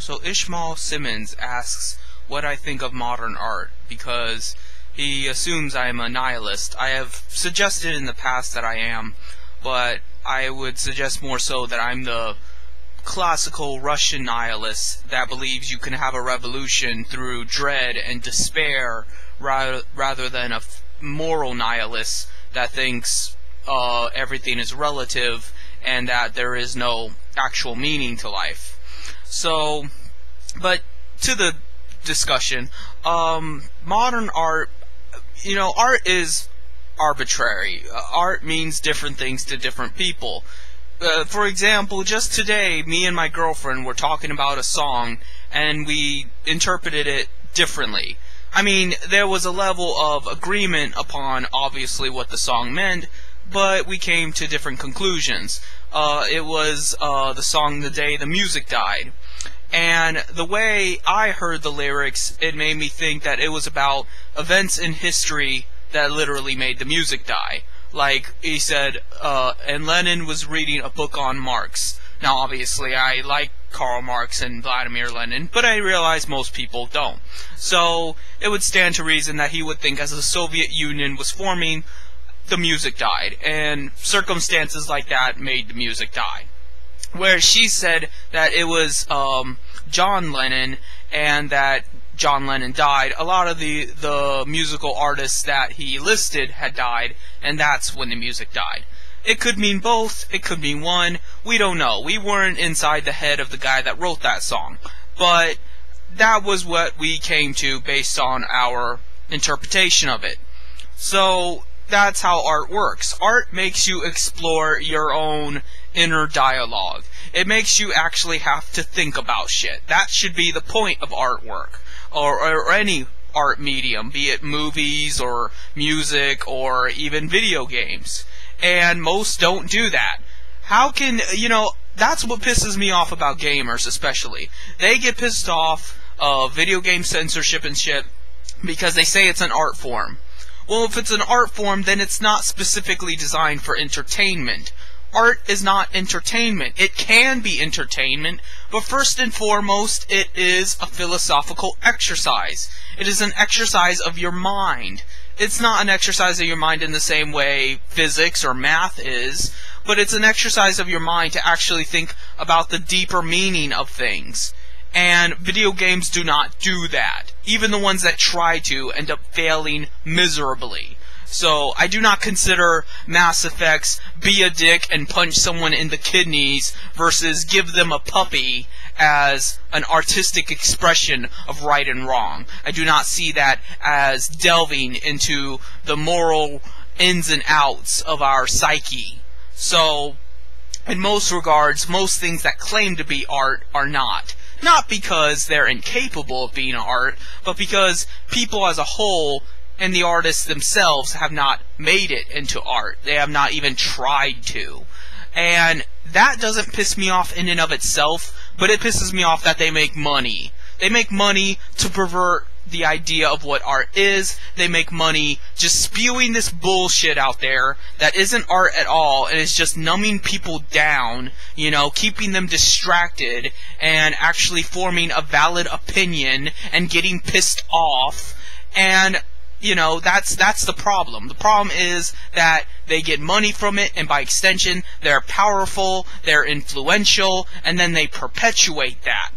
So Ishmael Simmons asks what I think of modern art, because he assumes I am a nihilist. I have suggested in the past that I am, but I would suggest more so that I'm the classical Russian nihilist that believes you can have a revolution through dread and despair rather than a moral nihilist that thinks everything is relative and that there is no actual meaning to life. So, but to the discussion, modern art, art is arbitrary. Art means different things to different people. For example, just today, me and my girlfriend were talking about a song, and we interpreted it differently. I mean, there was a level of agreement upon, obviously, what the song meant, but we came to different conclusions. It was the song The Day the Music Died. And the way I heard the lyrics, it made me think that it was about events in history that literally made the music die. Like, he said, and Lenin was reading a book on Marx. Now, obviously, I like Karl Marx and Vladimir Lenin, but I realize most people don't. So, it would stand to reason that he would think as the Soviet Union was forming, the music died, and circumstances like that made the music die. Where she said that it was John Lennon, and that John Lennon died. A lot of the musical artists that he listed had died, and that's when the music died. It could mean both, it could mean one, we don't know. We weren't inside the head of the guy that wrote that song. But that was what we came to based on our interpretation of it. So, that's how art works. Art makes you explore your own inner dialogue. It makes you actually have to think about shit. That should be the point of artwork, or any art medium, be it movies or music or even video games. And most don't do that. How can, that's what pisses me off about gamers especially. They get pissed off of video game censorship and shit because they say it's an art form. Well, if it's an art form, then it's not specifically designed for entertainment. Art is not entertainment. It can be entertainment, but first and foremost, it is a philosophical exercise. It is an exercise of your mind. It's not an exercise of your mind in the same way physics or math is, but it's an exercise of your mind to actually think about the deeper meaning of things. And video games do not do that. Even the ones that try to end up failing miserably. So, I do not consider Mass Effect's be a dick and punch someone in the kidneys versus give them a puppy as an artistic expression of right and wrong. I do not see that as delving into the moral ins and outs of our psyche. So, in most regards, most things that claim to be art are not. Not because they're incapable of being art, but because people as a whole and the artists themselves have not made it into art. They have not even tried to. And that doesn't piss me off in and of itself, but it pisses me off that they make money. They make money to pervert the idea of what art is. They make money just spewing this bullshit out there that isn't art at all and is just numbing people down, keeping them distracted and actually forming a valid opinion and getting pissed off. And that's the problem. The problem is that they get money from it, and by extension, they're powerful, they're influential, and then they perpetuate that.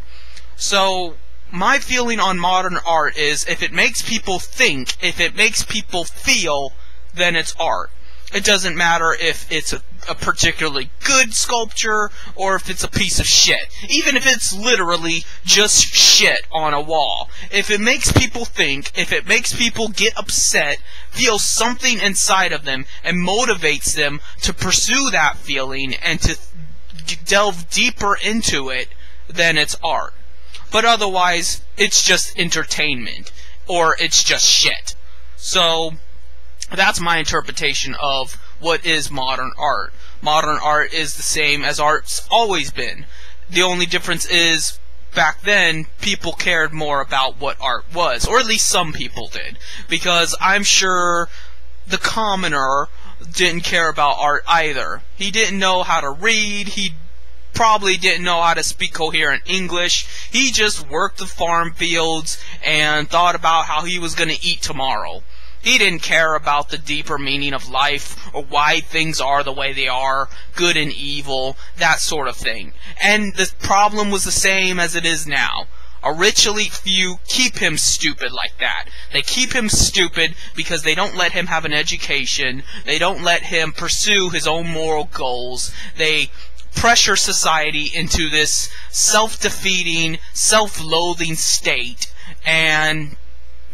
So, my feeling on modern art is if it makes people think, if it makes people feel, then it's art. It doesn't matter if it's a particularly good sculpture or if it's a piece of shit. Even if it's literally just shit on a wall. If it makes people think, if it makes people get upset, feel something inside of them, and motivates them to pursue that feeling and to delve deeper into it, then it's art. But otherwise, it's just entertainment. Or it's just shit. So, that's my interpretation of what is modern art. Modern art is the same as art's always been. The only difference is, back then, people cared more about what art was. Or at least some people did. Because I'm sure the commoner didn't care about art either. He didn't know how to read, he probably didn't know how to speak coherent English. He just worked the farm fields and thought about how he was going to eat tomorrow. He didn't care about the deeper meaning of life or why things are the way they are, good and evil, that sort of thing. And the problem was the same as it is now. A rich elite few keep him stupid like that. They keep him stupid because they don't let him have an education. They don't let him pursue his own moral goals. They pressure society into this self-defeating, self-loathing state. And,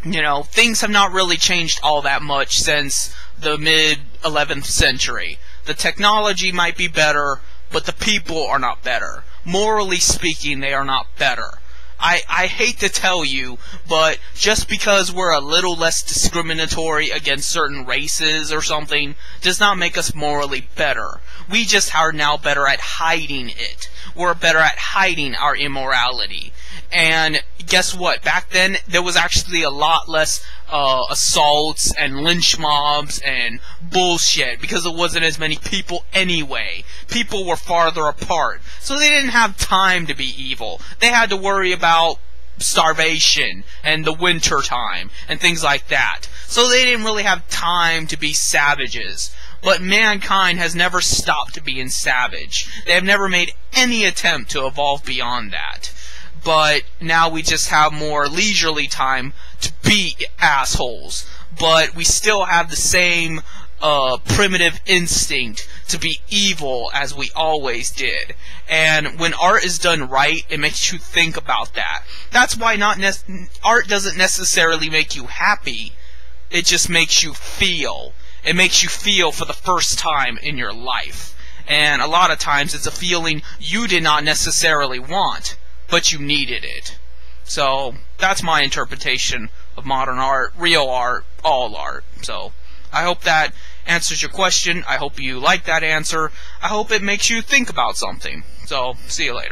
you know, things have not really changed all that much since the mid-11th century. The technology might be better, but the people are not better. Morally speaking, they are not better. I hate to tell you, but just because we're a little less discriminatory against certain races or something does not make us morally better. We just are now better at hiding it. We're better at hiding our immorality. And guess what? Back then, there was actually a lot less assaults and lynch mobs and bullshit because there wasn't as many people anyway. People were farther apart. So they didn't have time to be evil. They had to worry about starvation and the winter time and things like that. So they didn't really have time to be savages. But mankind has never stopped being savage. They have never made any attempt to evolve beyond that. But now we just have more leisurely time to be assholes. But we still have the same primitive instinct to be evil as we always did. And when art is done right, it makes you think about that. That's why art doesn't necessarily make you happy. It just makes you feel. It makes you feel for the first time in your life. And a lot of times it's a feeling you did not necessarily want, but you needed it. So that's my interpretation of modern art, real art, all art. So I hope that answers your question. I hope you like that answer. I hope it makes you think about something. So see you later.